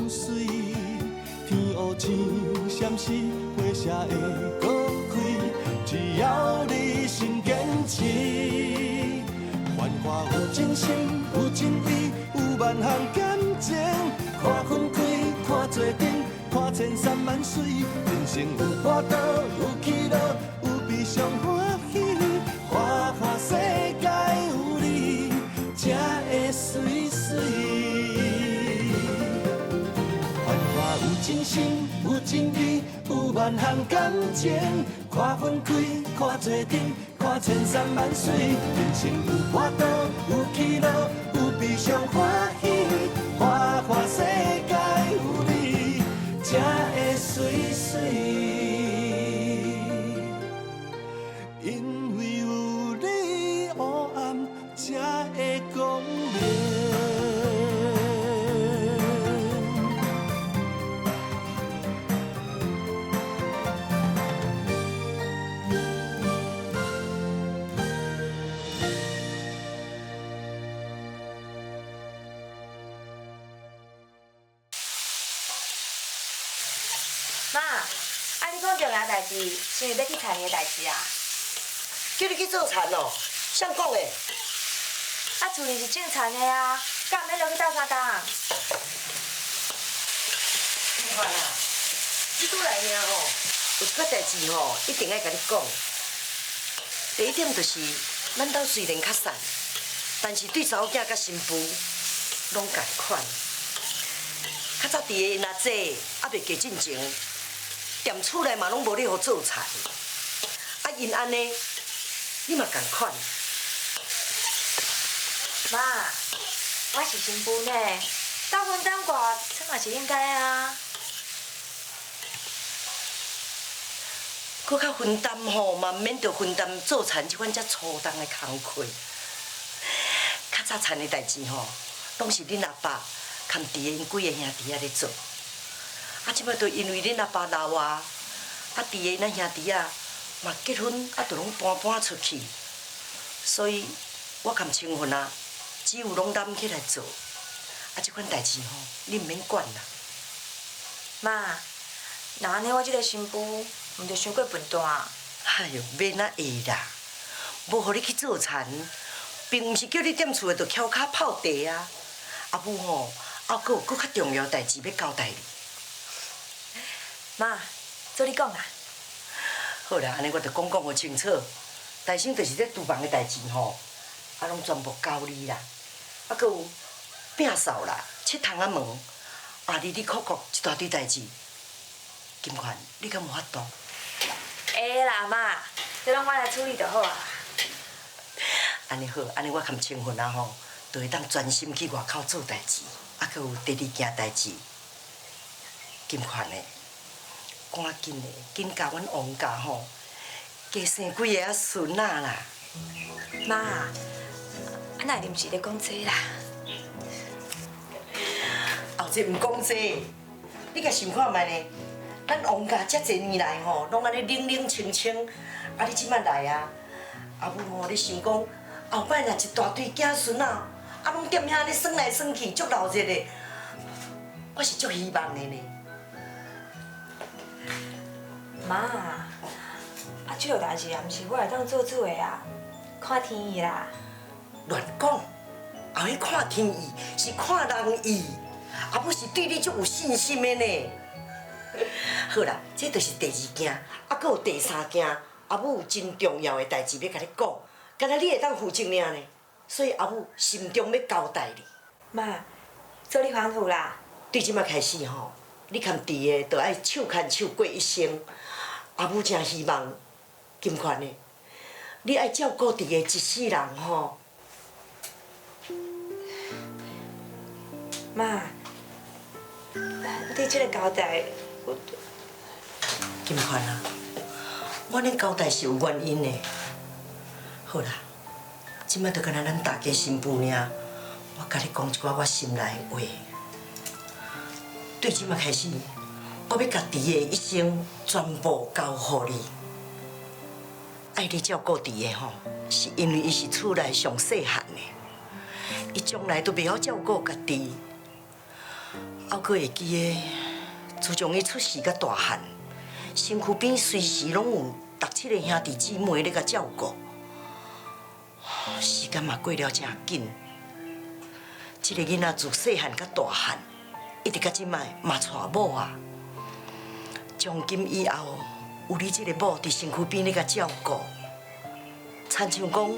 水，天乌青闪时，花谢会搁开。只要你心坚持，繁华有真心，有真意，有万项感情。看分开，看做阵，看千山万水，人生有波涛，有起落，有悲伤欢喜。花花世界有你，才会水水。繁华有真心，有真意，有万项感情。看分开，看做阵，看千山万水。人生有波涛，有起落，有悲伤欢喜。花花世界有你，才会水水。因为有你，黑暗才会光明。妈，你讲重要代志，是要去田的代志啊？叫你去做田哦，谁讲的？厝里是种田的啊，敢毋免落去斗相共？你看啦，你拄来尔吼，有一个代志吼，一定爱甲你讲。第一点就是，咱兜虽然较散，但是对查某囝甲新妇拢共款。较早伫个因阿姐还袂嫁进前，踮厝内嘛拢无咧互做菜，啊因安尼，你嘛共款。妈，我是新妇呢，斗分担挂，这嘛是应该啊。搁较分担吼，嘛免着分担做田即款遮粗重的工课。较早田的代志吼，拢是恁阿爸含伫个因几个兄弟仔咧做。啊，即摆都因为恁阿爸老啊，伫个咱兄弟仔嘛结婚，啊，都拢搬出去，所以我含青云啊，只有拢揽起来做。啊，即款代志吼，你毋免管啦。妈，那安尼我即个新妇，毋着伤过笨蛋。哎哟，免啊会啦，无互你去做田，并毋是叫你踮厝内就翘脚泡茶啊。阿母吼，还佫有佫较重要代志要交代你。妈，做你讲啊。好啦，安尼我着讲互清楚。大省就是这厨房的代志吼，啊，拢全部交你啦。啊，佫有摒扫啦、切窗仔门，啊，哩哩哭哭一大堆代志。金款，你敢有法度？会啦，妈，这拢我来处理就好啊。安尼好，安尼我含青云啊吼，就会当专心去外口做代志。啊，佫有第二件代志，金款的，赶紧的，紧教阮王家吼，加生几个仔孙仔啦。妈，哪会毋是咧讲这啦？后日毋讲这，你甲想看觅呢？咱王家遮侪年来吼，拢安尼冷冷清清，啊，你即摆来啊？阿母吼，你想讲后摆若一大堆子孙仔，啊，拢踮遐安尼耍来耍去，足闹热的，我是足希望的呢。妈，这个代志也毋是我会当做主的啊，看天意啦。乱讲，后迄看天意是看人意，阿母是对你足有信心的呢。好啦，这就是第二件，啊，佫有第三件，阿母有真重要的代志要甲你讲，敢若你会当负责尔呢，所以阿母心中要交代你。妈，做你吩咐啦。对即摆开始吼，你含伫个，着爱手牵手过一生。阿母真希望金款的，你爱照顾伫个一世人吼。妈，对这个交代，金款啊，我恁交代是有原因的。好啦，即摆着敢若咱大家新妇尔，我甲你讲一寡我心内的话。对即摆开始，我要甲伫个一生全部交互你。爱你照顾伫个吼，是因为伊是厝内上细汉的，伊从来都袂晓照顾家己。还佫会记得，自从伊出世甲大汉，身躯边随时拢有6、7个兄弟姊妹咧甲照顾。时间嘛过了真紧，这个囡仔自细汉甲大汉，一直到即摆嘛娶某啊。从今以后，有你这个某伫身躯边咧甲照顾，亲像讲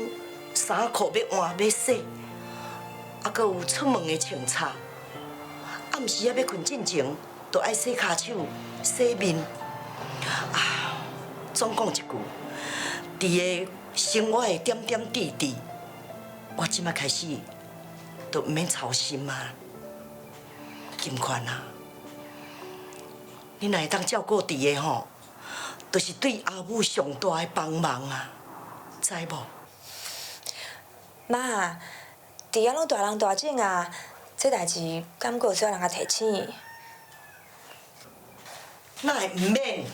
衫裤要换要洗，还佫有出门的穿插。暗时啊要困进前，都爱洗骹手、洗面。啊，总讲一句，伫个生活的点点滴滴，我即摆开始都毋免操心啊。金款啊，你若会当照顾伫个吼，就是对阿母上大的帮忙啊，知无？妈，伫遐拢大人大种啊，这代志敢阁有需要人甲提醒？哪会毋免？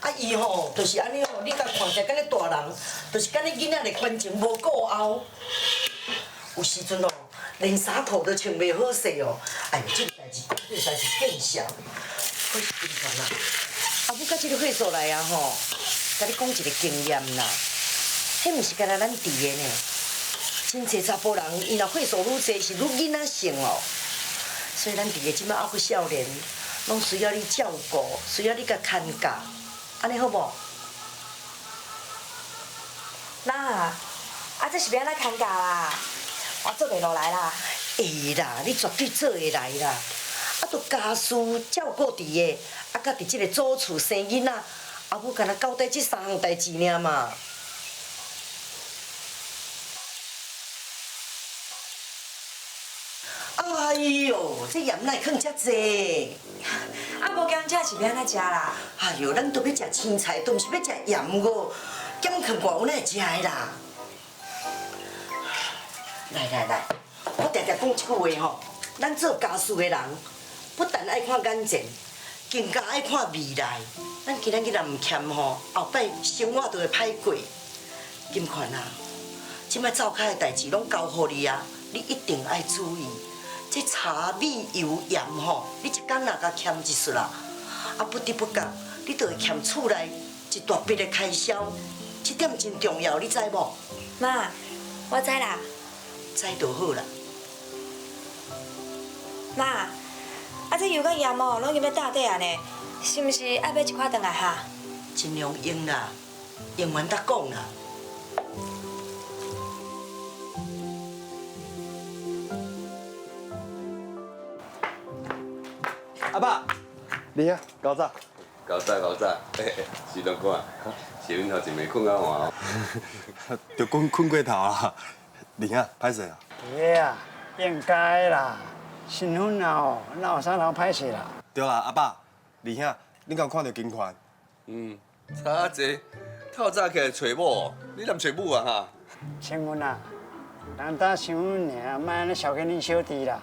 啊，伊吼，就是安尼吼，你甲看起来敢咧大人，就是敢咧囡仔咧关情无顾后。有时阵哦，连衫裤都穿袂好势哦。哎呦，这个代志讲起实在是见笑。可是平常啦，阿母甲这个会所来啊吼，甲你讲一个经验啦，迄毋是干那咱伫的呢。真侪查甫人，伊若会所愈侪，是愈囡仔性哦。所以咱伫个即摆还阁少年，拢需要你照顾，需要你甲看教，安尼好无？妈，啊这是要安怎看教啦？我做袂落来啦。会啦，你绝对做会来啦。啊，都家事照顾伫个，啊，甲伫即个祖厝生囡仔，阿母干那交代即3项代志尔嘛。哎呦，这盐哪会放遮济？啊，无咸食是要安怎食啦？哎呦，咱都要食青菜，都毋是要食盐个，减放偌有哪会食的啦？来，我常常讲一句话吼，咱做家事的人，不但爱看眼前，更加爱看未来。咱今仔日若毋欠吼，后摆生活就会歹过。金款啊，即摆灶骹的代志拢交互你啊，你一定爱注意。这茶米油盐吼，你一工若甲欠一丝啦，啊不知不觉，你就会欠厝内一大笔的开销，这点真重要，你知无？妈，我知啦。知就好啦。妈，啊这油甲盐哦，拢入要大底啊呢，是毋是爱买一块转来哈？尽量用啦，用完再讲啦。阿爸，你啊，搞早。搞早，嘿嘿，是拢看，是阮头一暝困较晚哦。就困过头啊，玲啊，歹势啊。对啊，应该啦。新婚啊吼，哪有啥人歹势啦？对啦，阿爸，玲啊，你敢有看到金款？差济，透早起来找某，你难找某啊哈？新婚啊，人家新婚尔，莫安尼小给恁小弟啦。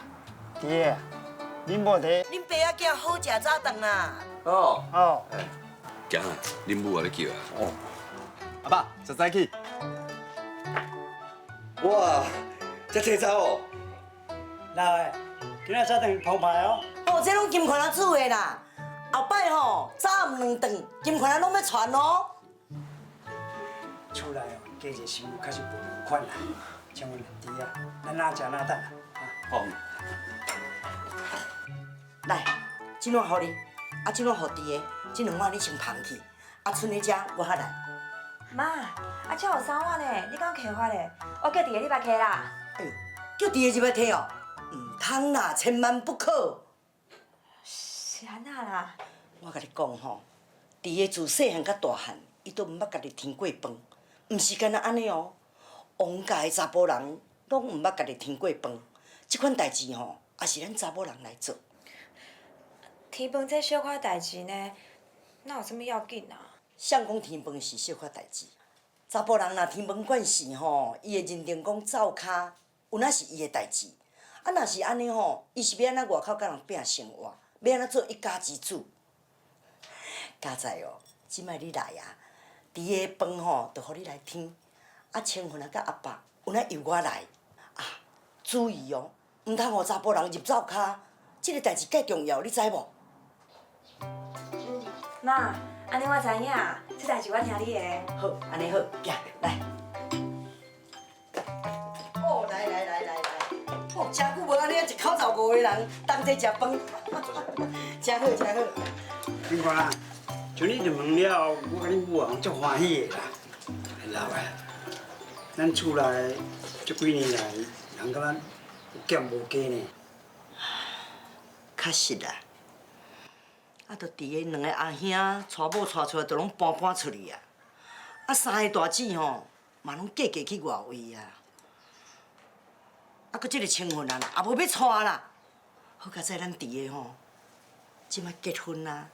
弟啊，恁某伫恁爸仔囝好食早顿啦。哦，哦，行啊，恁母啊咧叫啊。哦，阿爸，实在去。哇，这体早哦。来，今仔早顿澎湃哦。哦，这拢金款仔煮的啦。后摆吼，早暗2顿，金款仔拢要传哦。厝内哦，家己食物较是无同款啦。请问弟啊，咱哪食哪等啊？好。来，这碗互你，啊，这碗互弟的，这2碗你先放去，啊，剩的遮我较来。妈，啊这有3碗呢，你敢摕发嘞？我叫弟弟你别摕啦。哎，叫弟的就要摕哦，唔通啦，千万不可。是安那啦？我甲你讲吼，弟的自细汉到大汉，伊都毋捌家己添过饭，毋是干那安尼哦。王家的查甫人拢毋捌家己添过饭，即款代志吼，也是咱查某人来做。添饭这小可代志呢，哪有啥物要紧啊？谁讲添饭是小可代志？查甫人若添饭惯势吼，伊会认定讲灶骹有哪是伊的代志。啊，若是安尼吼，伊是要安怎外口甲人拼生活，要安怎做一家之主？佳哉哦，即摆你来啊，伫个饭吼，就互你来添。啊，千份啊，甲阿爸有哪由我来啊，注意哦，毋通互查甫人入灶骹，这个代志介重要，你知无？妈，安尼我知影，这代志我听你的。好，安尼好，行，来。哦，来，哦，真久无安尼一口15个人同齐食饭，真好真好。警官，像你入门了，我甲恁母啊足欢喜的啦。老啊，咱厝内这几年来，人甲咱有减无加呢。确实啦，啊，就伫个两个阿兄娶某娶出来，就拢搬出去啊。啊，三个大姊吼，嘛拢嫁去外位啊。啊，搁即个清婚啊，也无要娶啦。好佳哉咱伫个吼，即摆结婚啦。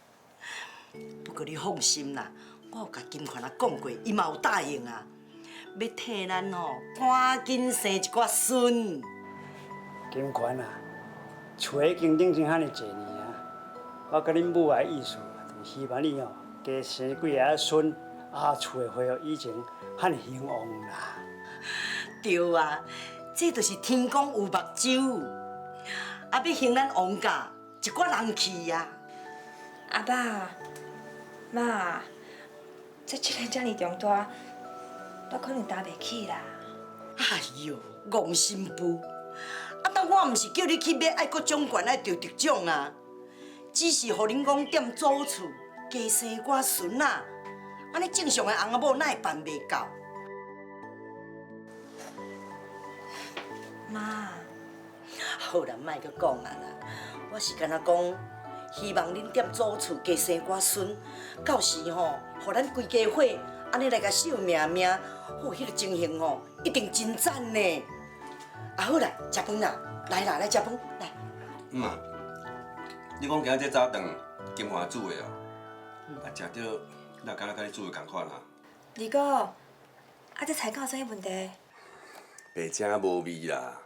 不过你放心啦，我有甲金环啊讲过，伊嘛有答应啊，要替咱吼赶紧生一寡孙。金环啊，厝已经顶前遐尼济年啊，我甲恁母的意思，就是希望你哦，加生几个孙，啊，厝会恢复以前遐尼兴旺啦。对啊，这就是天公有目睭，啊，要兴咱王家一寡人气呀。阿爸、妈，这责任遮尔重大，我可能担袂起啦。哎呦，戆新妇！啊，但我毋是叫你去买爱国奖券爱得奖啊，只是互恁讲踮祖厝加生寡孙仔，安尼正常的翁仔某哪会办袂到？妈，好啦，莫阁讲啊啦，我是干那讲，希望恁踮祖厝加生寡孙，到时吼，互咱规家伙安尼来甲秀命命，哦，迄个情形吼，一定真赞呢。啊好啦，食饭啦，来啦，来食饭，来。啊，你讲今仔这早顿金华煮的哦，啊食着那敢若甲你煮的共款啊？二哥，啊这菜敢有啥物问题？白正无味啦。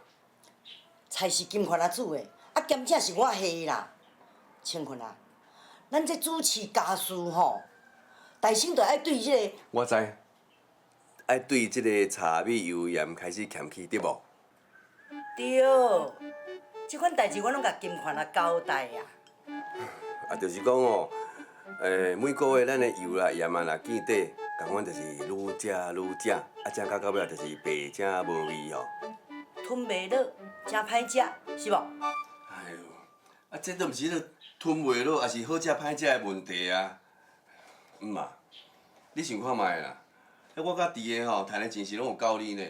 菜是金环啊煮的，啊咸正是我下的啦。清坤啊，咱这主持家事吼，大省就爱对这个。我知，爱对即个茶米油盐开始欠起，对无？对，即款代志我拢甲金环啊交代啊。啊，就是讲哦，每个月咱的油啦、盐啊、啦见底，共款就是愈食愈食，啊，食到尾就是白正无味哦。吞袂落，真歹食，是无？哎呦，啊，这都毋是迄个吞袂落，也是好食歹食的问题啊。啊，你想看卖啦，我甲弟个吼，赚的钱是拢有够你呢。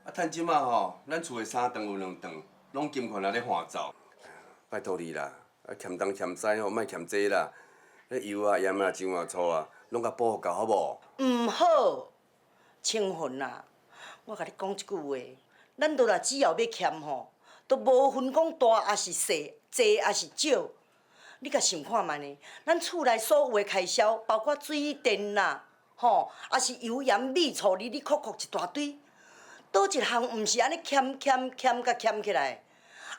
啊，趁即马吼，咱厝的3顿有2顿，拢金款啊咧换走。拜托你啦，啊欠东欠西吼，莫欠这啦。迄油啊、盐啊、酱啊、醋啊，拢甲补够好无？毋好，清混啊！我甲你讲一句话，咱都若只要要欠吼，都无分讲大还是细，济还是少。你甲想看觅呢？咱厝内所有的开销，包括水电啦，吼，也是油盐米醋哩哩扣扣一大堆，倒一项毋是安尼欠甲欠起来？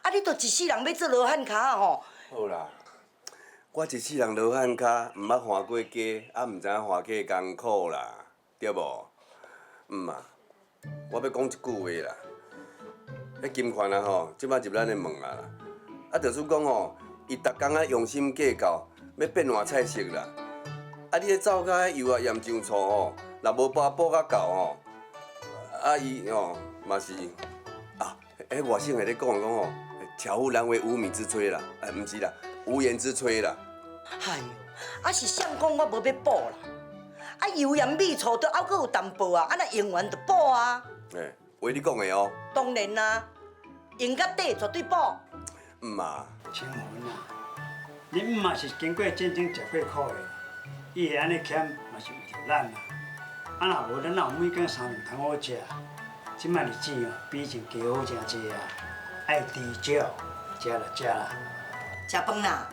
啊，你都一世人要做罗汉脚吼。好啦，我一世人罗汉脚，毋捌换过家，啊，毋知影换家艰苦啦，对无？啊，我要讲一句话啦，迄金款啊吼，即摆入咱的门啊啦，啊，就是讲吼，伊逐工啊用心计较，要变换菜色啦。啊，你咧走甲迄油啊盐酱醋吼，若无补较够吼，啊伊吼嘛是啊，迄外省的咧讲吼。巧妇难为无米之炊啦，毋是啦，无盐之炊啦。哎呦，啊是谁讲我无要补啦？啊油盐米醋都还阁有淡薄啊，啊那用完就补啊。话你讲的哦。当然啦，用到底绝对补。啊。青云啊，恁姆嘛是经过战争吃过苦的，伊会安尼欠嘛是为着咱啊。啊若无咱哪有每工3顿通好食？即摆日子哦，比以前加好真济啊。爱猪少，食就食啦。食饭啦，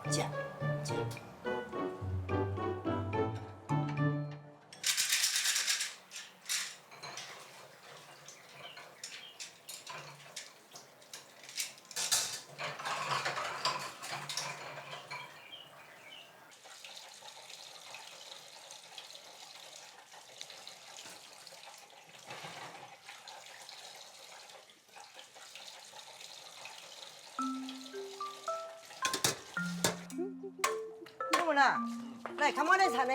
来食。啦，来，看我来铲呢。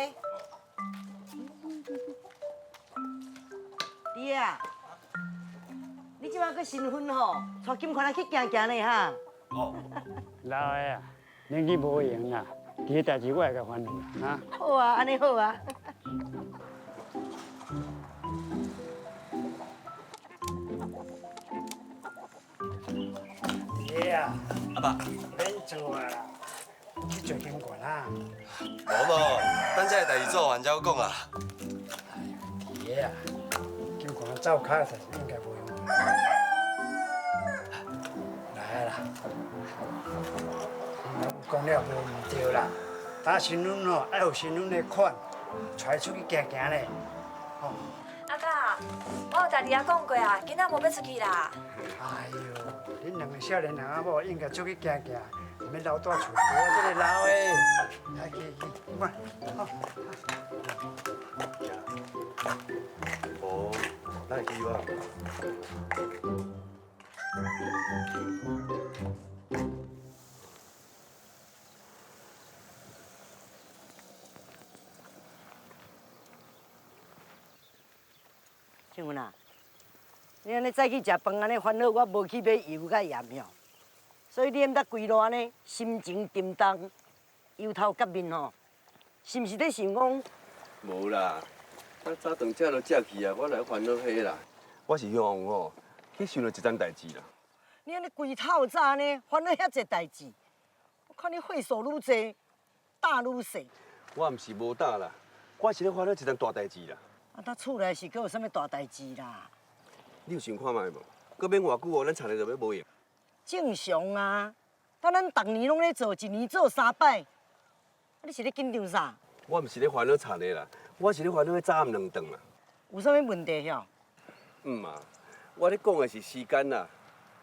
弟啊，你即摆搁新婚吼，带金款仔去行行咧哈。老的啊，年纪无用啦，这个代志我会甲烦恼啦，哈。好啊，安尼好啊。爹啊，阿爸，免做啊啦，去做金管啦。无，等这个代志做完才有讲啦。爹啊，金管走卡的代志应该无用。来啦，讲了无唔对啦，打新娘哦，爱有新娘的款，带出去行行咧。吼，阿爸，我有家己也讲过啊，今仔无要出去啦。哎呦，恁两个少年人啊，某应该出去行行，唔免留在厝。我这个老的，来去，快，好。哦，咱会去哇。庆文啊，你安尼早去食饭，安尼烦恼我无去买油甲盐哟，所以你毋得规路安尼心情沉重，忧头甲面吼，是毋是咧想讲？无啦，咱早顿食就食去啊，我来烦恼迄啦。我是向吼去想到一件代志啦。你安尼规透早呢，烦恼遐济代志，我看你岁数愈济，胆愈细。我毋是无胆啦，我是咧烦恼一件大代志啦。啊，咱厝内是阁有啥物大代志啦？你有想看卖无？搁免偌久哦，咱田里就要无用。正常啊，但咱逐年拢咧做，一年做3摆，啊，你是咧紧张啥？我毋是咧烦恼田的啦，我是咧烦恼早暗2顿啦。有啥物问题哟？啊，我咧讲的是时间啦。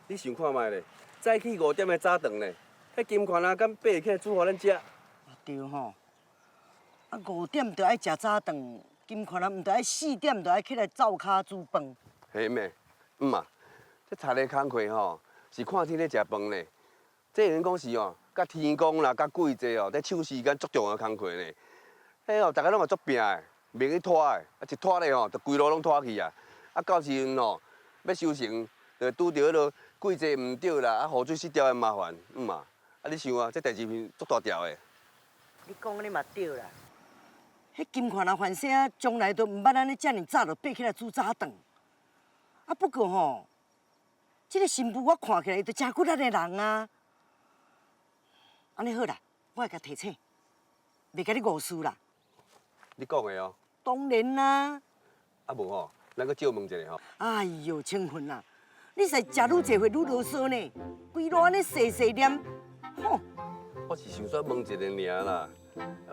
你想看卖咧，早起5点的早顿咧，迄金款啊，敢爬起来煮互咱食？对吼，啊5点就爱食早顿，金款啊，毋着爱4点就爱起来灶骹煮饭。嘿妹，啊，这田的工课吼，是看天咧食饭咧。这有人讲是哦，甲天公啦，甲鬼节哦，在抢时间足重要的工课咧。迄哦，大家拢嘛足拼的，袂去拖的，啊一拖咧吼，就规路拢拖去啊。啊到时阵吼，要收成，就拄着迄落季节唔对啦，啊雨水失调的麻烦，啊。啊你想啊，这代志是足大条的。你讲你嘛对啦，迄金款啊，反正将来都毋捌安尼遮尔早就爬起来煮早顿。啊不过吼，这个新妇我看起来就真骨力的人啊。安尼好啦，我会甲提醒，袂甲你误事啦。你讲的哦。当然啦。啊无吼，咱搁借问一下吼。哎呦，清芬啊，你使食愈济会愈啰嗦呢，规路安尼细细念，吼。我是想说问一下尔啦，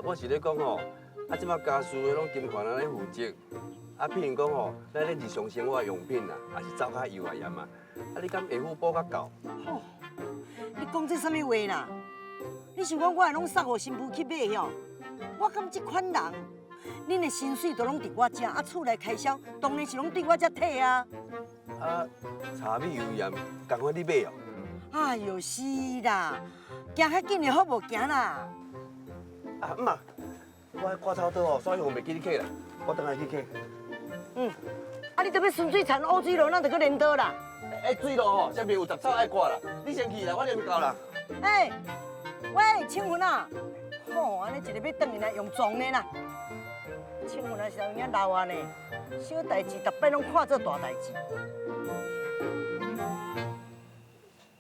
我是咧讲吼，啊，即摆家事的拢金款仔咧负责，啊，譬如讲吼，咱咧日常生活的用品啦，也是走较油啊盐啊，啊，你敢下浡补较够？吼，你讲这啥物话啦？你想讲我会拢送互新妇去买哟？我敢这款人，恁的薪水都拢伫我遮，啊，厝内开销当然是拢伫我遮摕啊。啊，茶米油盐，共款你买哦。哎呦，是啦，行较紧的好无行啦。啊，啊，我迄挂草刀吼，所以我袂记你客啦，我等下去客。啊，你特别顺水田乌水路，咱就去连刀啦。水路吼，下面有杂草爱挂啦，你先去啦，我连到啦。哎，喂，庆云啊，吼，安尼一日要转去来用撞的啦。庆云啊是有影老啊呢，小代志逐摆拢看做大代志。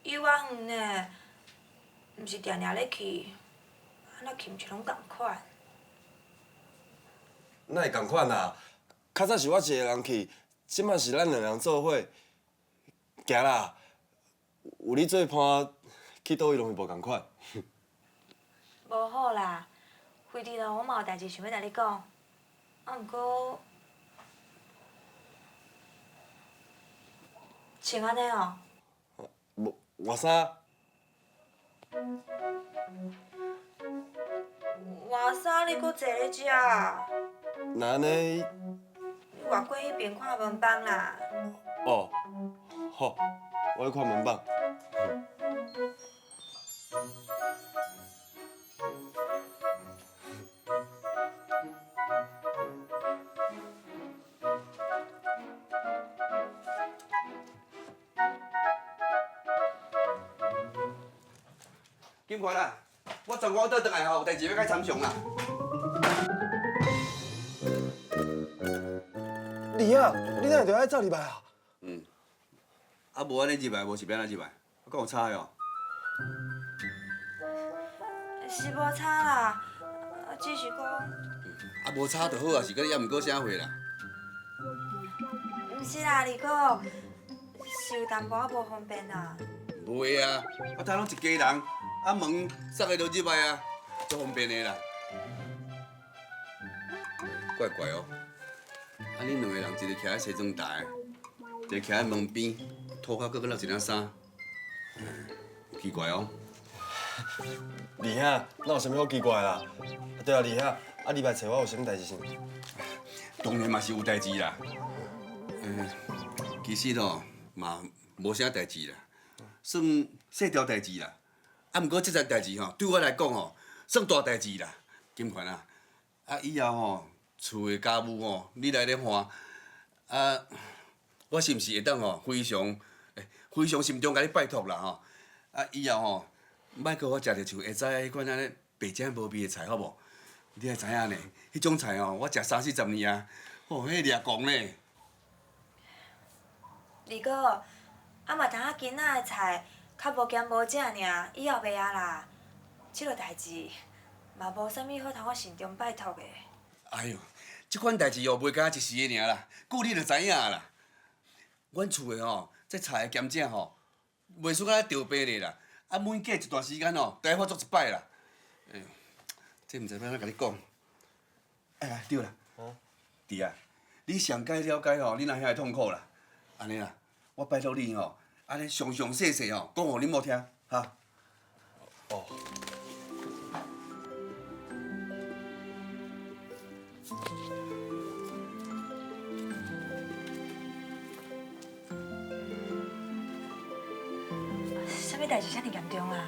幼仔园呢，毋是定定咧去，安那去毋是拢共款。哪会共款啊？较早是我一个人去，即摆是咱两人做伙。行啦，有你做伴，去倒位拢是无共款。无好啦，飞弟咯，我嘛有代志想要甲你讲，啊，毋过穿安尼哦。无换衫，换衫你搁坐咧遮？那安尼，你外过迄边看门房啦。哦，好，我去看门房。紧快啦！我从我倒转来吼，有代志要甲参详啦。你啊，你哪会就爱走入来啊？啊，无安尼入来，无是要安怎入来？我讲有差哦。是无差啦，只是讲，啊，无差就好啊，是搁也毋过啥货啦。毋是啦，二哥，是有淡薄仔无方便啦。无会啊，我睇拢一家人，啊门塞个就入来啊，足方便的啦。怪怪哦，啊恁两个人一个徛喺西装台，一个徛喺门边，涂骹搁落一领衫，奇怪哦。二兄，哪有啥物好奇怪啦？对啊，二兄，啊，你来找我有啥物代志先？当然嘛是有代志啦。其实哦嘛无啥代志啦，算细条代志啦。啊，毋过这件代志吼，对我来讲吼，算大代志啦。金款啊，啊以后吼，厝的家务吼，你来咧看，啊，我是毋是会当吼非常心中甲你拜托啦吼。啊以后吼，莫搁我食着像下早迄款安尼白净无味的菜，好无？你也知影呢，迄种菜吼，我食30-40年啊，吼，迄掠狂呢。二哥，啊嘛当仔囡仔的菜较无咸无正尔，以后袂啊啦。即落代志嘛无啥物好通我慎重拜托的。哎呦，即款代志哦，袂干一时的尔啦，久你就知影啦。阮厝的吼，这菜的咸正吼，袂输甲钓白的啦。啊，每隔一段时间吼，都爱发作一摆啦。这毋知要安怎甲你讲。哎，对啦，弟啊，你上解了解吼，恁阿兄的痛苦啦。安尼啦，我拜托你吼，安尼详细细吼，讲互恁某听，哈。哦。啥物代志遮尔严重啊？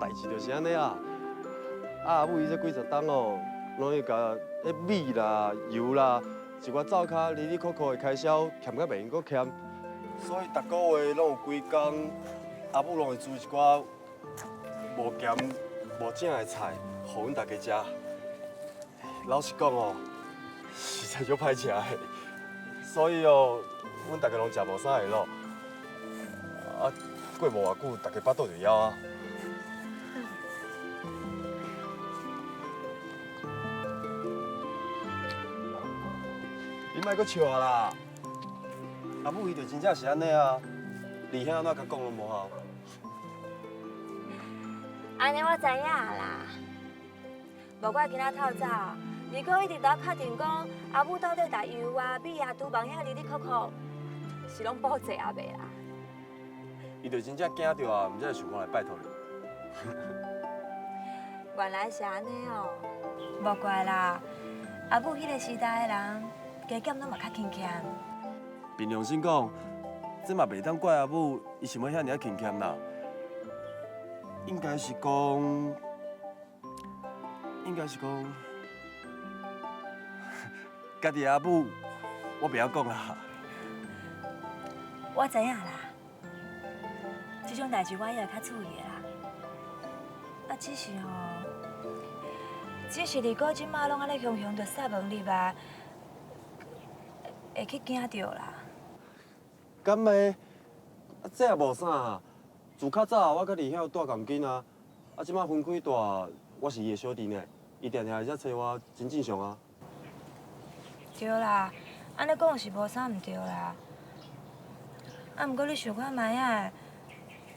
代志就是安尼啊。阿母伊这几十档哦，拢会甲迄米啦、油啦，一寡灶骹哩哩扣扣的开销欠甲袂用阁欠，所以逐个月拢有几工，阿母拢会煮一寡无咸无正的菜，互阮大家食。老实讲哦，实在足歹食的，所以哦，阮大家拢食无啥会落。啊，过无偌久，大家巴肚就枵啊。你莫阁笑啊啦！阿母伊就真正是安尼啊，二兄安怎甲讲拢无效。安尼我知影啦。无怪今仔透早，二哥一直在确定讲阿母到底把油啊、米啊、厨房遐哩哩扣扣，是拢补济啊袂啦？伊就真正惊着啊，毋才会想讲来拜托你。原来是安尼哦，无怪啦。阿母迄个时代的人，加减拢嘛较勤俭。凭良心讲，这嘛袂当怪阿母，伊想要遐尔勤俭啦。应该是讲，家己阿母，我袂晓讲啦。我知影啦，这种代志我也会较注意的啦。啊，只是二哥即马拢安尼雄雄着塞门入来，会去惊着啦。敢会？啊，这也无啥。自较早我甲二兄住共间啊，啊，即马分开住，我是伊的小弟呢，伊定定会才找我，真正常啊。对啦，安尼讲是无啥毋对啦。啊，毋过你想看卖啊，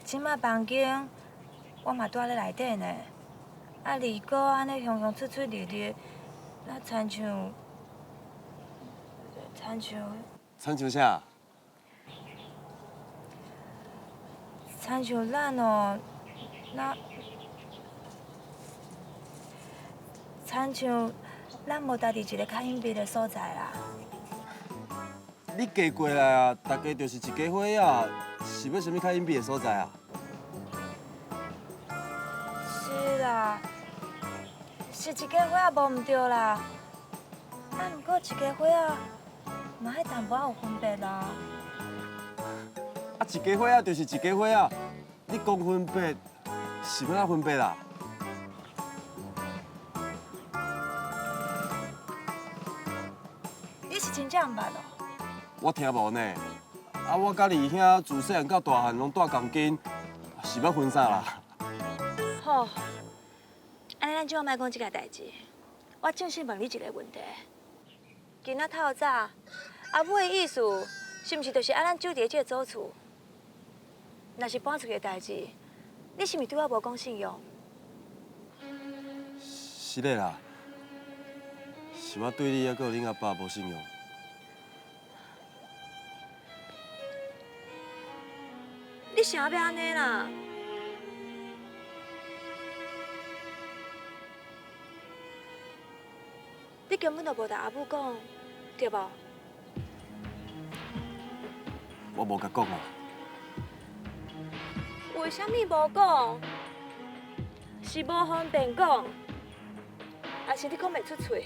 即马房间我嘛住咧内底呢。啊，二哥安尼雄雄出出入入，那亲像亲像啥？亲像咱哦，亲像咱无家己一个较隐蔽的所在啦。你嫁过来啊，大家就是一家伙仔，是要啥物较隐蔽的所在啊？是啦，是一家伙仔无毋对啦。啊，毋过一家伙仔嘛迄淡薄仔有分别啦。一家伙仔就是一家伙仔，你讲分别是要哪分别啦？你是真正毋捌咯？我听无呢。啊，我甲二兄自细汉到大汉拢住同间，是要分啥啦？好，安尼咱今晚莫讲即个代志，我正式问你一个问题。今仔透早，阿母的意思是毋是就是爱咱住伫即个祖厝？若是搬出去的代志，你是毋是对我无讲信用？是的啦，是我对你还有恁阿爸无信用。你想要安尼啦？你根本就无甲阿母讲，对无？我无甲讲啊。为什么无讲？是无方便讲，还是你讲袂出嘴？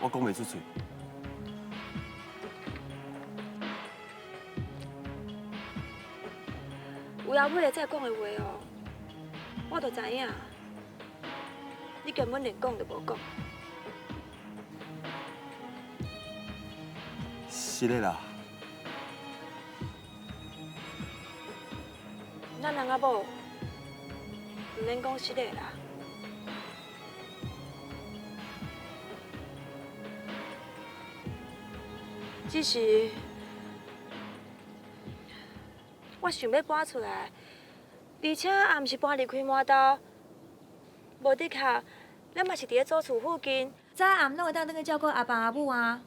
我讲袂出嘴。有后尾再讲的话哦，我就知影，你根本连讲都无讲。是的啦。咱人仔某唔免讲实的啦。只是我想要搬出来，而且也毋是搬离开满兜，无的确，咱嘛是伫咧祖厝附近，早暗拢会当转去照顾阿爸阿母啊。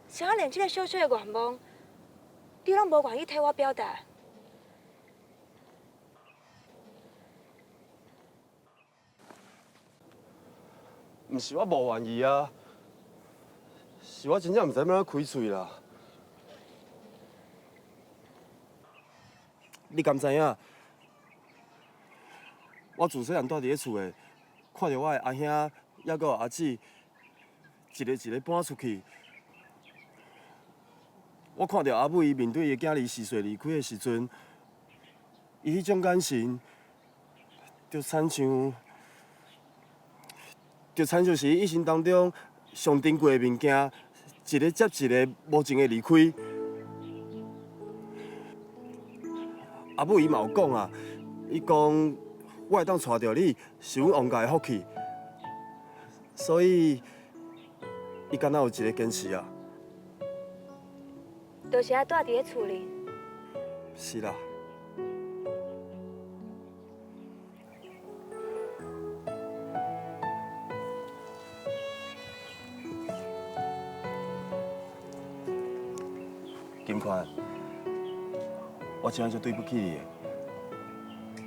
啥连这个小小的愿望，你拢无愿意替我表达？毋是我无愿意啊，是我真正毋知要安怎开喙啦。你敢知影？我自细汉住伫咧厝诶，看到我诶阿兄还有阿姊，一个一个搬出去。我看到阿母伊面对伊囝儿逝世离开诶时阵，伊迄种眼神，就亲像是一生当中上珍贵诶物件，一个接一个无情诶离开。阿母伊嘛有讲啊，伊讲我会当带着你是阮王家诶福气，所以伊敢若有一个坚持啊。就是爱住伫咧厝里。是啦。金宽，我真正足对不起你的。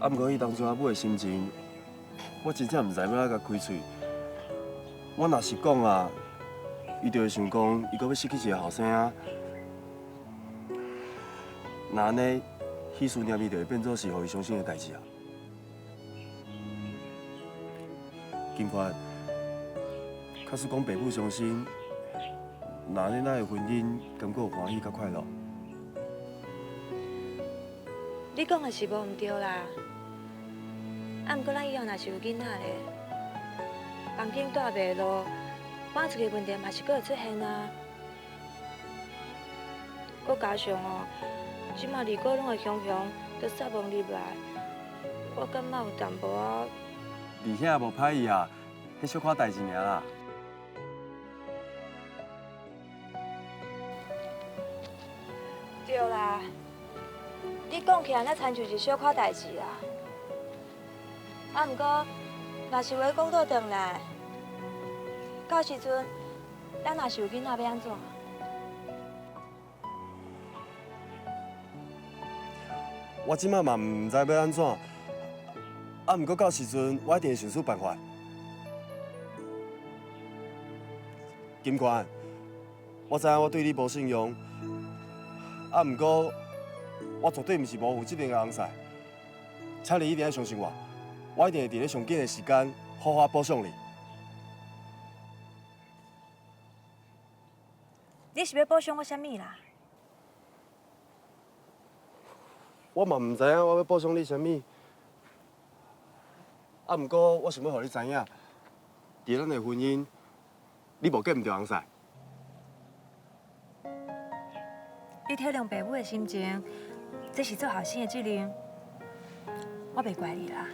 啊，不过伊当初阿母的心情，我真正毋知要安怎甲开喙。我若是讲啊，伊就会想讲，伊阁要失去一个后生仔。那安尼，彼思念伊就会变做是互伊伤心的代志啊。金宽，假使讲爸母伤心，那安尼咱的婚姻感觉有欢喜甲快乐。你讲的是无毋对啦。啊，毋过咱以后若是有囡仔咧，房间住袂落，搬出去问题嘛是阁会出现啊。搁加上哦，即马二哥拢会雄雄，都煞望入来，我感觉有淡薄仔。二兄也无歹意啊，迄小可代志尔啦。对啦，你讲起来那亲像是小可代志啦。啊，毋过若是话讲倒转来，到时阵咱若是有囡仔要安怎？我即马嘛毋知要安怎，啊，毋过到时阵我一定会想出办法。金冠，我知影我对你无信用，啊，毋过我绝对毋是无负责任的翁婿，请你一定要相信我，我一定会伫咧上紧的时间好好补偿你。你是要补偿我啥物啦？我嘛唔知影我要补充你啥物。啊，毋过我想要互你知影，伫咱的婚姻，你无嫁唔着人噻。你体谅爸母的心情，这是做后生的责任，我袂怪你啦。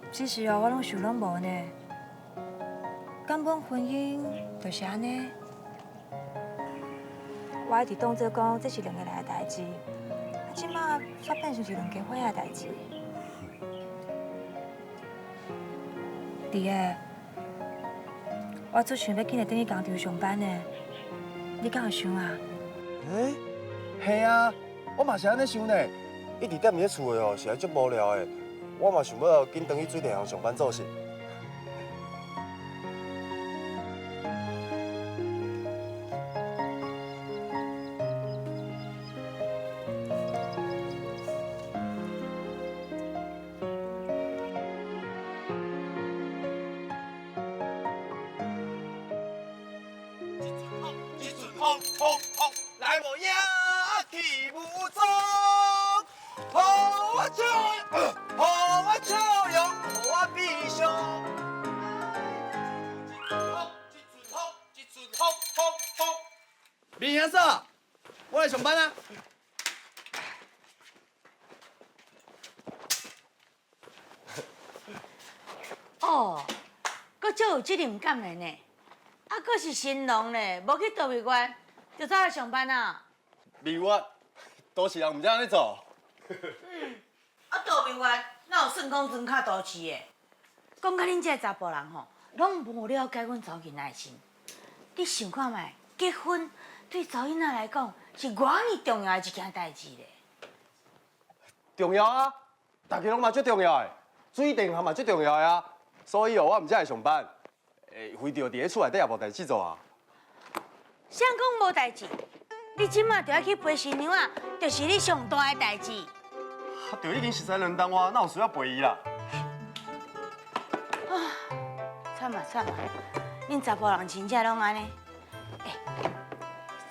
只是哦，我拢想拢无呢。根本婚姻就是安尼，我一直当作讲这是两个人的代志，啊，即马煞变成是两家伙仔的代志。弟个，我做想要紧来等去工厂上班呢，你敢有想啊？系啊，我嘛是安尼想呢。一直踮伫咧厝的哦，是还足无聊的。我嘛想要紧转去水电行上班做事。来无影去无踪，予我笑，予我笑容，予我悲伤。一阵风，明兄嫂，我来上班啊。哦，阁足有责任感的呢，啊，阁是新郎呢，无去倒位馆，就早来上班啊。美我，都市人唔知安尼做。啊，倒位馆哪有算讲装较都市的？讲甲恁这查甫人吼，拢无了解阮查某囡仔的心。你想看觅，结婚对查某囡仔来讲是偌尔重要的一件代志咧。重要啊，大家拢嘛最重要的，水电行嘛最重要的啊。所以哦，我唔才来上班，为着伫咧厝内底也无代志做啊。谁讲无代志？你即马就要去陪新娘啊，就是你上大的代志。啊，就已经13人当我，哪有需要陪伊啦？惨啊惨啊！恁查甫人真正拢安尼。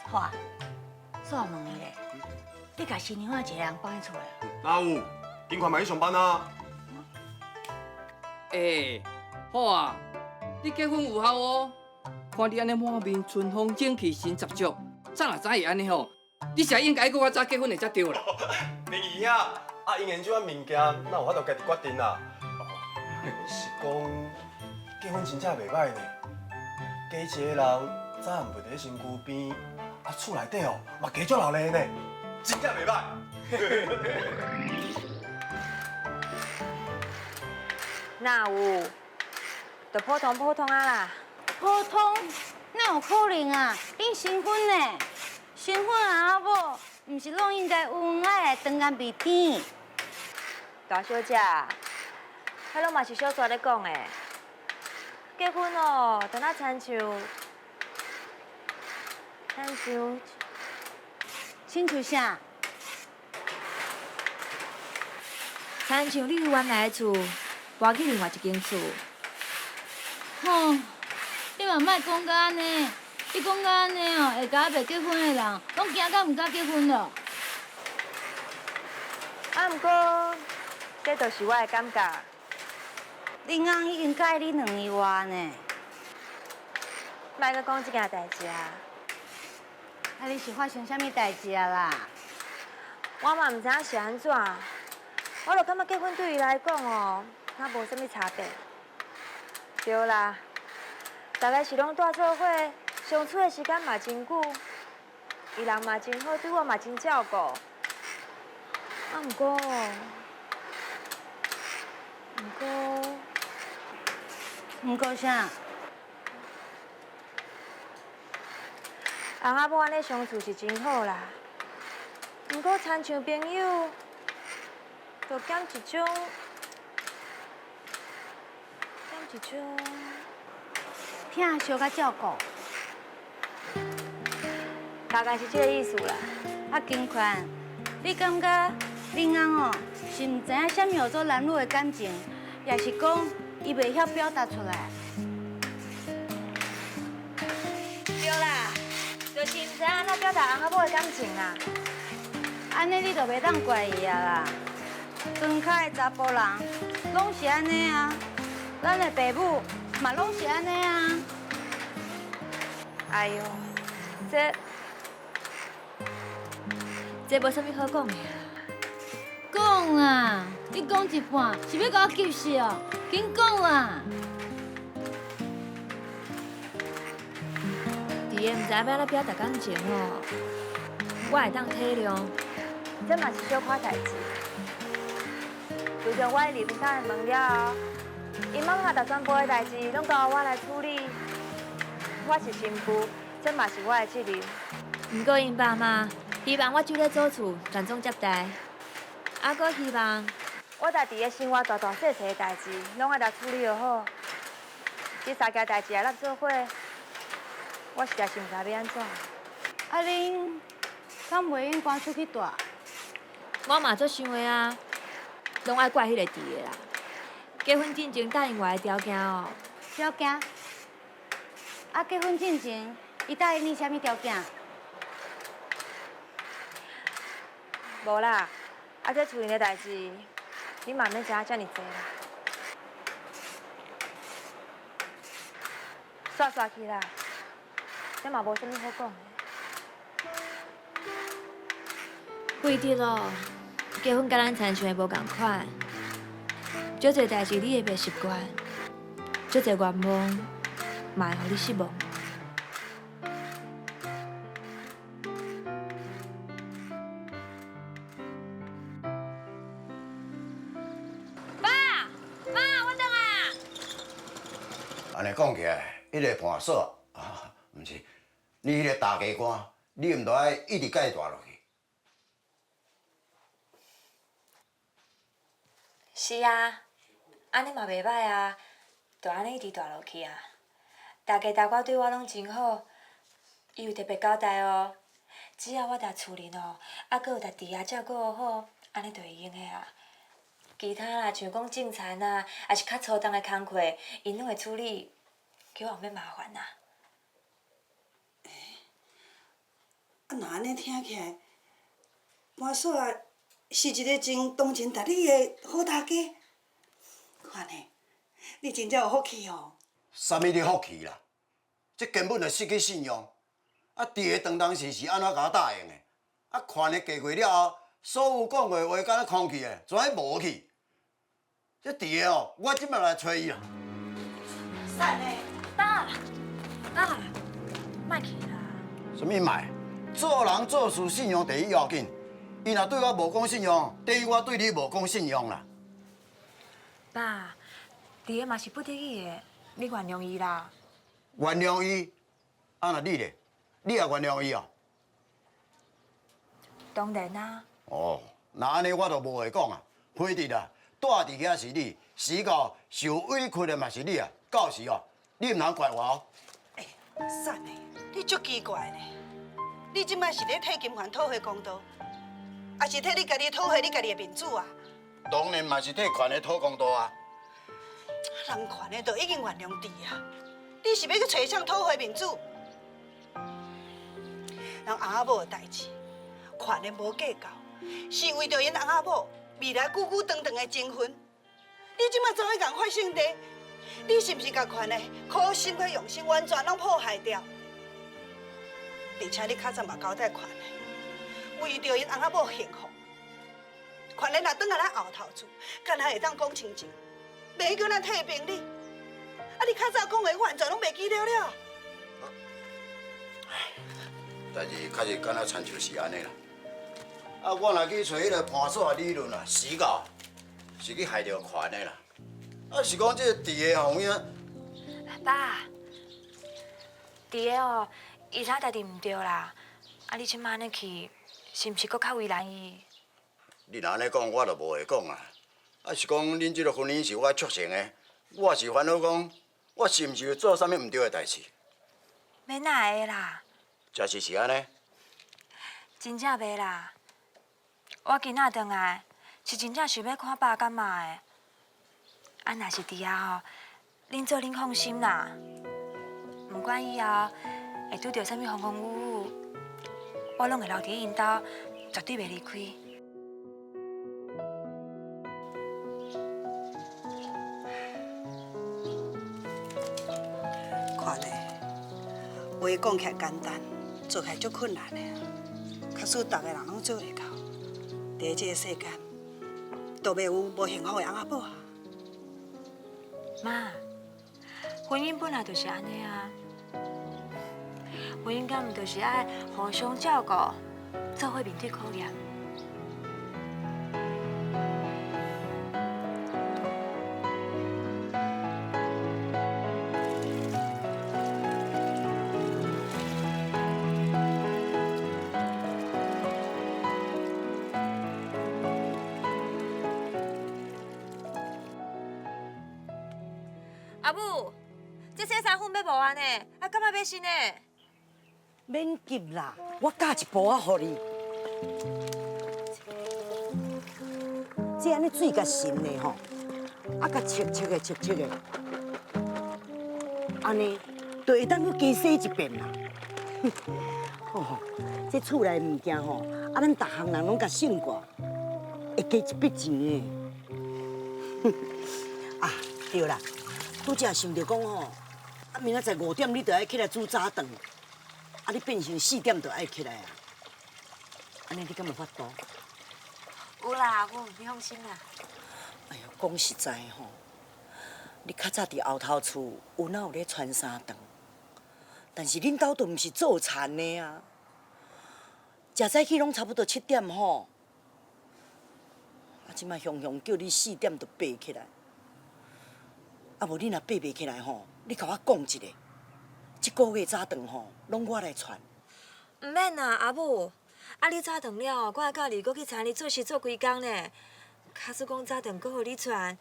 好啊，煞问你咧，你甲新娘仔一个人放喺厝诶？哪有？尽快嘛去上班啊！好啊，你结婚有效哦。看你安尼满面春风正气，心十足，早若知会安尼吼，你是应该搁较早结婚的才对啦。明姨啊，因研究啊物件，哪有法度家己决定啊？是讲结婚真正袂歹呢。加一个人早暗陪伫身躯边，厝内底哦嘛加足热闹呢，真正袂歹。哪有？就普通啊啦。普通哪有可能啊？恁新婚呢？新婚的阿某，毋是拢应该有恩爱的，长眼未甜。大小姐，迄拢嘛是小煞咧讲的。结婚哦，就那亲像啥？亲像你原来的厝搬去另外一间厝。吼，你嘛莫讲甲安尼，你讲甲安尼哦，会甲未结婚的人，拢惊甲毋敢结婚咯。啊，毋过，这就是我的感觉。恁翁已经改你2年外呢。莫阁讲这件代志啊！啊，你是发生啥物代志啊啦？我嘛毋知影是安怎，我就感觉结婚对伊来讲哦，若无啥物差别。对啦，大概是拢住做伙，相处的时间嘛真久，伊人嘛真好，对我嘛真照顾。啊，毋过啥？翁仔某安尼相处是真好啦，毋过亲像朋友，就减一种，疼惜甲照顾。大概是这个意思啦。啊，金款，你感觉恁翁哦是毋知影啥物叫做男女的感情，也是讲伊袂晓表达出来？对啦，就是毋知影安怎表达翁仔某的感情啦。安尼你就袂当怪伊啊啦。庄卡的查甫人拢是安尼啊，咱的爸母嘛拢是安尼啊。哎呦，这无啥物好讲的啊。讲啊，你讲一半是要甲我急死哦？紧讲啊！弟的毋知要安怎表达感情哦，我会当体谅，这嘛是小可代志。自从我离开他的门了后，伊妈妈甲全部的代志拢交我来处理。我是新妇，这嘛是我的责任。不过因爸妈希望我就咧做厝，传宗接代。啊，搁希望我家己的生活大大小小的代志，拢爱来处理就好。这三件代志来做伙，我实在是毋知要安怎。啊，恁敢袂用搬出去住？我嘛做想的啊，拢爱怪迄个弟的啦。结婚进前答应我的条件哦，条件？啊，结婚进前，伊答应你啥物条件？无啦，啊这厝里的代志，你嘛免知影遮尔济啦。煞去啦，这嘛无啥物好讲的。不一定咯，结婚甲咱参像的无共款，足侪代志你会袂习惯，足侪愿望嘛会互你失望。安尼讲起来，迄个盘锁啊，毋是，你迄个大家官，你毋着爱一直甲伊大落去。是啊，安尼嘛袂歹啊，就安尼一直大落去啊。大家大我对我拢真好，伊有特别交代哦，只要我甲厝人哦，啊，搁有甲弟仔照顾好，安尼就会用的啊。其他啦，像讲种田啊，还是较粗重的工课，因拢会处理，叫我免麻烦啦。啊，那安尼听起来，盘锁啊是一个真同情达理的好大家。看呢，你真正有福气哦。啥物你福气啦？这根本就失去信用。啊，伫个当当时是安怎甲我答应的？啊，看你嫁过了后，所有讲过话敢若空气的，全无去。这伫个哦，我即摆来找伊啦。瘦呢？爸，莫去啦。什么卖？做人做事信用第一要紧。伊若对我无讲信用，等于我对你无讲信用啦。爸，弟个嘛是不得已的，你原谅伊啦。原谅伊？啊，那你咧？你也原谅伊哦？当然啊。哦，那安尼我就无话讲啊。批得啦，住伫遐是你，死到受委屈的嘛是你啊。到时哦，你毋通怪我哦。瘦呢？你足奇怪呢？你即摆是咧替金环讨回公道，还是替你家己讨回你家己的面子啊？当然嘛是替权的讨公道啊。人权的都已经原谅你啊，你是要去找谁讨回面子？人翁仔某的代志，权的无计较，是为着因翁仔某未来久久长长的情分。你即摆走去共发性地，你是不是甲权的苦心甲用心完全拢破坏掉？而且你较早嘛交代权的，为着因翁仔某幸福，权的若转来咱后头厝，敢若会当讲清净，袂叫咱退兵哩。啊，你较早讲的，我完全拢袂记了了。代志确实敢若亲像是安尼啦。啊，我若去找迄个盘锁理论啊，死到是去害着权的啦。啊，是讲这伫个后影。爸，弟个哦，伊知影代志毋对啦。啊，你即摆安尼去，是毋是搁较为难伊？你若安尼讲，我就无话讲啊。啊，是讲恁即个婚姻是我促成的，我是烦恼讲，我是毋是有做啥物毋对的代志？免哪会啦？假使是安尼，真正袂啦。我今仔转来，是真正想要看爸甲妈的。啊，若是弟仔吼，恁做恁放心啦。毋管以后会拄着啥物风风雨雨，我拢会留伫因兜，绝对袂离开。看咧，话讲起来简单，做起来足困难的。假使大家人拢做袂到，伫这个世间，都袂有无幸福的翁仔某啊。妈，婚姻本来就是安尼啊，婚姻敢毋就是爱互相照顾，做伙面对考验。阿母，这洗衫粉要无啊呢？啊，干嘛要新呢？免急啦，我加一包仔予你。这安尼水甲渗的吼，啊甲切的，安尼就会当去加洗一遍啦。哦，这厝内物件吼，啊咱逐项人拢甲算过，会加一笔钱的。啊，对啦。拄则想着讲吼，啊明仔载5点你就爱起来煮早顿，啊你变成4点就爱起来啊，安尼你敢有法度？有啦，阿母，你放心啦。哎呦，讲实在吼，你较早伫后头厝有哪有咧穿衫顿？但是恁兜都毋是做田的啊，食早起拢差不多7点吼，啊即摆雄雄叫你4点就爬起来。啊无你若爬袂起来吼，你甲我讲一下，这个月早顿吼，拢我来传。唔免啦，阿母。啊，你早顿了，我还教你搁去田里做事做规工呢。假使讲早顿搁互你传，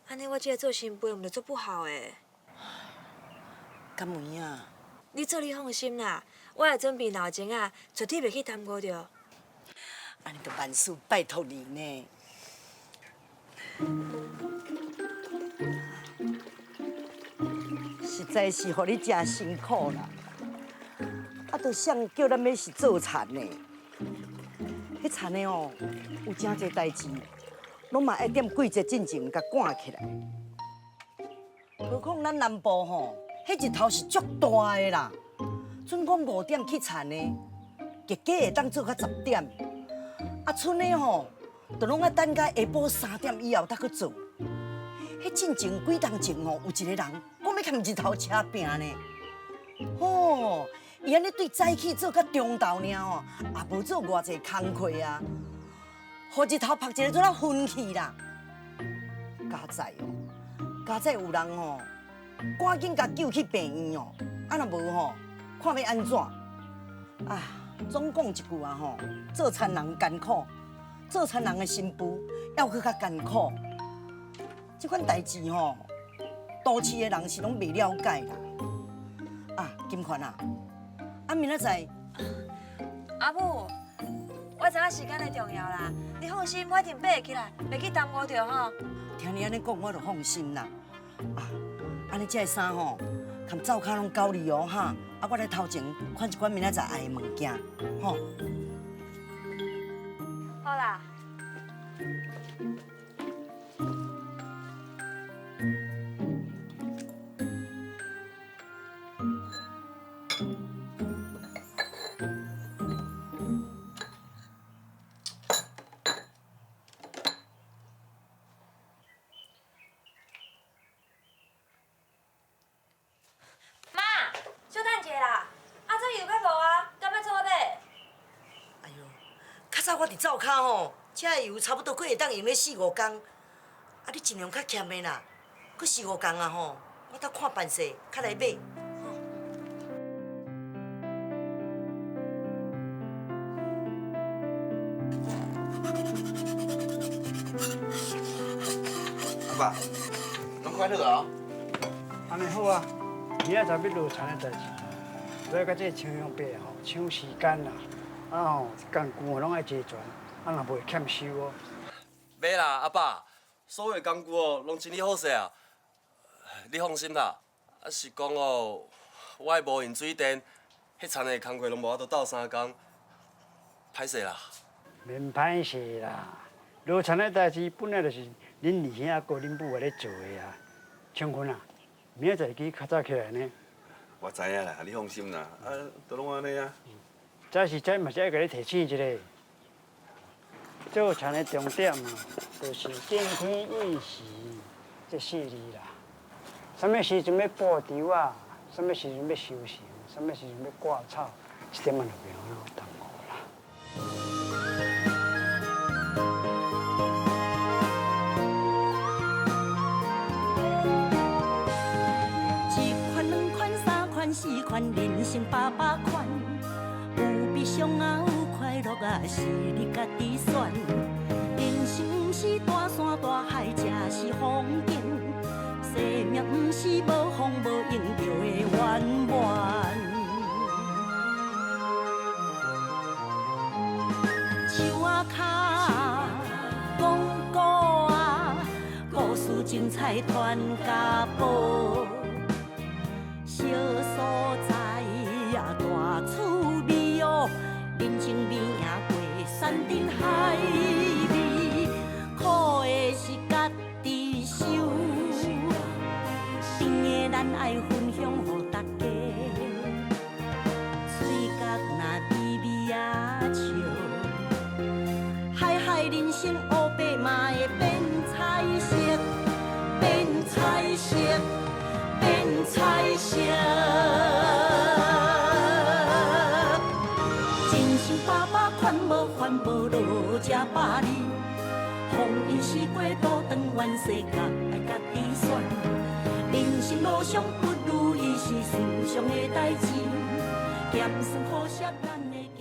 安尼我这个做新妇毋就足不好诶。敢有影？你做你放心啦，我会准备闹钟啊，绝对袂去耽误着。安尼就万事拜托你呢。实在是互你真辛苦啦，啊，都想叫咱要是做田的，迄田的哦，有真侪代志，拢嘛爱踮季节进前甲赶起来。何况咱南部吼，迄日头是足大的啦，准讲5点去田的，加加会当做到10点，啊，剩的吼，都拢爱等到下晡3点以后才去做。迄进前几冬前吼，有一个人讲要牵日头车拼呢。吼，伊安尼对早起做到中昼尔吼，也无做偌济工课啊，互日头晒一个做到昏去啦。加在有人吼，赶紧甲救去病院哦，啊若无吼，看要安怎？啊，总讲一句啊吼，做田人艰苦，做田人的新妇要搁较艰苦。这款代志吼，都市的人是拢袂了解啦。啊，金款啊，啊明仔载，阿母，我知影时间的重要啦，你放心，我一定爬会起来，袂去耽误着吼。听你安尼讲，我就放心啦。啊，安尼这个衫吼，含灶骹拢交你哦哈。啊，我来头前看一款明仔载爱的物件，吼。好啦。我伫灶骹吼，这个油差不多阁会当用咧4、5工，啊，你尽量较欠的啦，阁4、5工啊吼，我当看办势，较来买。阿爸，拢快乐啊！安尼好啊，明仔载要落田的代志，所以甲这青阳伯吼抢时间啦。啊吼，工具拢爱齐全，啊若袂欠收哦。袂啦，阿爸，所有工具哦，拢整理好势啊。你放心啦，啊是讲哦，我的无用水电，迄田的工课拢无法度斗3工，歹势啦。免歹势啦，落田的代志本来就是恁二兄阿哥恁母咧做的啊。庆坤啊，明仔载去较早起来呢。我知影啦，你放心啦，啊，都拢安尼啊。早是早嘛是爱甲你提醒一下，做田的重点啊，就是敬天议时这4字啦。什么时阵要播稻啊？什么时阵要收成？什么时阵要挂草？这点嘛就袂好耽误啦。一款、两款、3款、4款，人生800款。有悲伤啊，有快乐啊，是你家己选。人生不是大山大海，才是风景。生命不是无风无影就会圆满。树仔脚，讲古啊，故事精彩传家宝。小所在啊，大趣味哦，人情味赢过山珍海味，苦的是家己受。甜的咱爱分享予大家，嘴角若微微啊笑，海海人生乌白嘛会变彩色，变彩色，变彩色。人生800款，无烦无恼吃百里，风雨四过多长远世界爱家己选。人生路上不如意是世上的代志，咸酸苦涩咱的。